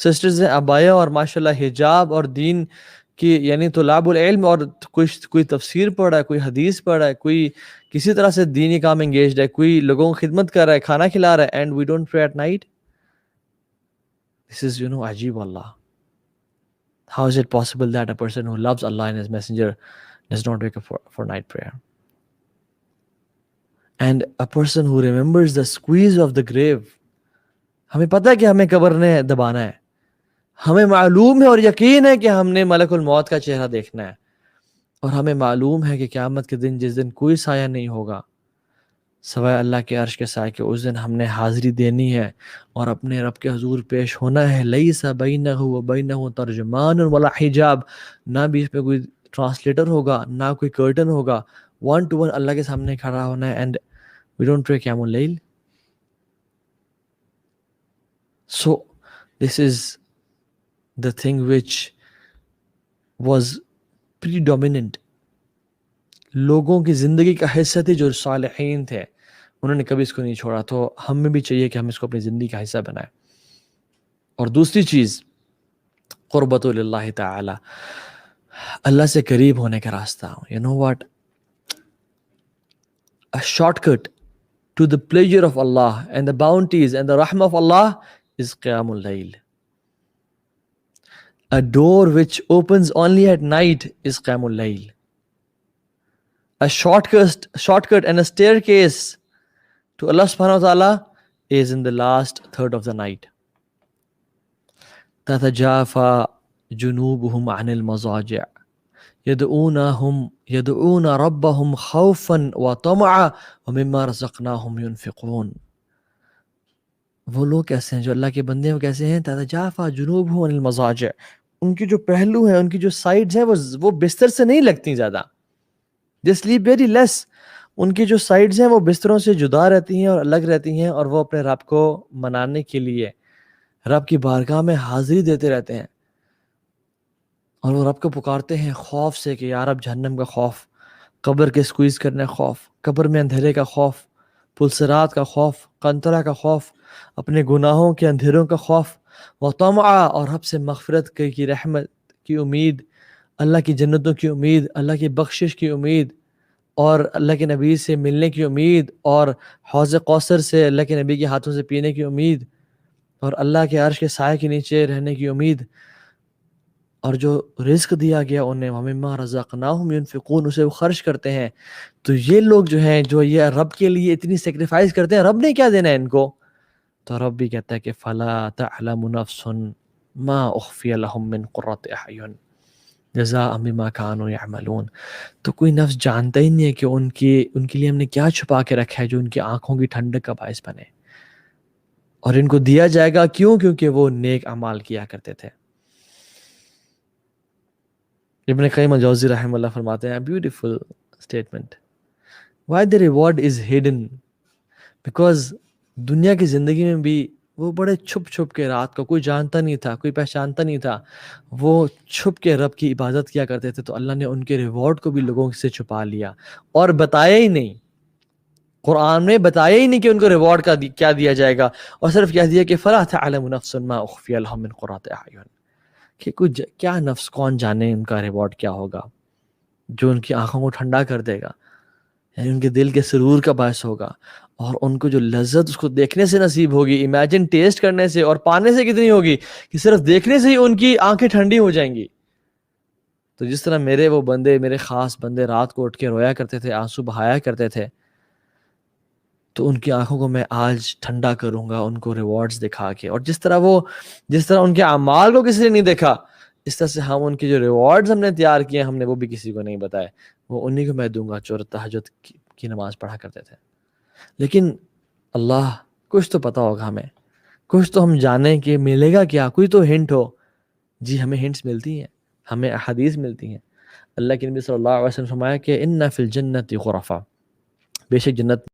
Sisters ہیں ابایا اور ماشاءاللہ حجاب اور دین کی یعنی طلاب العلم اور کوئی تفسیر پڑھ رہا ہے، کوئی حدیث پڑھ رہا ہے، کوئی کسی طرح سے دینی کام انگیجڈ ہے، کوئی لوگوں کی خدمت کر رہا ہے، کھانا کھلا رہا ہے، and we don't pray at night. This is, عجیب اللہ. How is it possible that a person who loves Allah and His Messenger does not wake up for night prayer? And a person who remembers the squeeze of the grave. ہمیں پتہ ہے کہ ہمیں قبر نے دبانا ہے، ہمیں معلوم ہے اور یقین ہے کہ ہم نے ملک الموت کا چہرہ دیکھنا ہے، اور ہمیں معلوم ہے کہ قیامت کے دن جس دن کوئی سایہ نہیں ہوگا سوائے اللہ کے عرش کے سائے کے، اس دن ہم نے حاضری دینی ہے اور اپنے رب کے حضور پیش ہونا ہے. لیس بینہ و بینہ ترجمان ولا حجاب، نہ بھی اس میں کوئی ٹرانسلیٹر ہوگا، نہ کوئی کرٹن ہوگا، 1 to 1 اللہ کے سامنے کھڑا ہونا ہے. اینڈ وی ڈونٹ پرے قیام اللیل. So this is the thing which was predominant. لوگوں کی زندگی کا حصہ تھی جو صالحین تھے، انہوں نے کبھی اس کو نہیں چھوڑا. تو ہمیں بھی چاہیے کہ ہم اس کو اپنی زندگی کا حصہ بنائیں. اور دوسری چیز قربت للہ تعالی، اللہ سے قریب ہونے کا راستہ. You know what? A shortcut to the pleasure of Allah and the bounties and the rahmah of Allah is Qiyamul Layl. A door which opens only at night is Qiyamul Layl. A shortcut and a staircase to Allah subhanahu wa ta'ala is in the last third of the night. تَتَجَافَى جُنُوبُهُمْ عَنِ الْمَضَاجِعِ يَدْعُونَ رَبَّهُمْ خَوْفًا وَطَمَعًا وَمِمَّا رَزَقْنَاهُمْ يُنْفِقُونَ. وہ لوگ کیسے ہیں جو اللہ کے بندے ہیں؟ وہ کیسے ہیں؟ تَتَجَافَى جُنُوبُهُمْ عَنِ الْمَضَاجِعِ، ان کی جو پہلو ہیں، ان کی جو سائڈز ہیں، وہ بستر سے نہیں لگتی زیادہ. They sleep very less. ان کی جو سائڈز ہیں وہ بستروں سے جدا رہتی ہیں اور الگ رہتی ہیں، اور وہ اپنے رب کو منانے کے لیے رب کی بارگاہ میں حاضری دیتے رہتے ہیں، اور وہ رب کو پکارتے ہیں خوف سے کہ یا رب جہنم کا خوف، قبر کے سکویز کرنے کا خوف، قبر میں اندھیرے کا خوف، پلسرات کا خوف، قنطرہ کا خوف، اپنے گناہوں کے اندھیروں کا خوف، وطمعا، اور رب سے مغفرت کی رحمت کی امید، اللہ کی جنتوں کی امید، اللہ کی بخشش کی امید، اور اللہ کے نبی سے ملنے کی امید، اور حوض کوثر سے اللہ کے نبی کے ہاتھوں سے پینے کی امید، اور اللہ کے عرش کے سائے کے نیچے رہنے کی امید، اور جو رزق دیا گیا انہیں وَمِمَّا رَزَقْنَاهُمْ يُنْفِقُونَ، اسے وہ خرچ کرتے ہیں. تو یہ لوگ جو ہیں جو یہ رب کے لیے اتنی سیکریفائز کرتے ہیں، رب نے کیا دینا ہے ان کو؟ تو رب بھی کہتا ہے کہ فَلَا تَعْلَمُ نَفْسٌ مَا أُخْفِيَ لَهُم مِّن قُرَّةِ أَعْيُنٍ جزاء بما كانوا يعملون. تو کوئی نفس جانتا ہی نہیں ہے کہ ان کے لیے ہم نے کیا چھپا کے رکھا ہے جو ان کی آنکھوں کی ٹھنڈک کا باعث بنے، اور ان کو دیا جائے گا. کیوں؟ کیونکہ وہ نیک اعمال کیا کرتے تھے. ابن قیم الجوزی رحمہ اللہ فرماتے ہیں beautiful statement, why the reward is hidden، because دنیا کی زندگی میں بھی وہ بڑے چھپ کے، رات کو کوئی جانتا نہیں تھا، کوئی پہچانتا نہیں تھا، وہ چھپ کے رب کی عبادت کیا کرتے تھے. تو اللہ نے ان کے ریوارڈ کو بھی لوگوں سے چھپا لیا اور بتایا ہی نہیں. قرآن میں بتایا ہی نہیں کہ ان کو ریوارڈ کیا دیا جائے گا، اور صرف کہہ دیا کہ فَلَا تَعْلَمُ نَفْسٌ مَا أُخْفِيَ لَهُم مِّن قُرَّةِ أَعْيُنٍ، کہ کچھ کیا نفس کون جانے ان کا ریوارڈ کیا ہوگا جو ان کی آنکھوں کو ٹھنڈا کر دے گا، یعنی ان کے دل کے سرور کا باعث ہوگا، اور ان کو جو لذت اس کو دیکھنے سے نصیب ہوگی، امیجن ٹیسٹ کرنے سے اور پانے سے کتنی ہوگی کہ صرف دیکھنے سے ہی ان کی آنکھیں ٹھنڈی ہو جائیں گی. تو جس طرح میرے وہ بندے، میرے خاص بندے رات کو اٹھ کے رویا کرتے تھے، آنسو بہایا کرتے تھے، تو ان کی آنکھوں کو میں آج ٹھنڈا کروں گا ان کو ریوارڈز دکھا کے. اور جس طرح ان کے اعمال کو کسی نے نہیں دیکھا، اس طرح سے ہم ان کے جو ریوارڈز ہم نے تیار کیے ہم نے وہ بھی کسی کو نہیں بتائے، وہ انہی کو میں دوں گا جو تہجد کی نماز پڑھا کرتے تھے. لیکن اللہ کچھ تو پتہ ہوگا ہمیں، کچھ تو ہم جانیں کہ ملے گا کیا، کوئی تو ہنٹ ہو. جی ہمیں ہنٹس ملتی ہیں، ہمیں احادیث ملتی ہیں. اللہ کے نبی صلی اللہ علیہ وسلم فرمایا کہ ان فی الجنت غرفا، بے شک جنت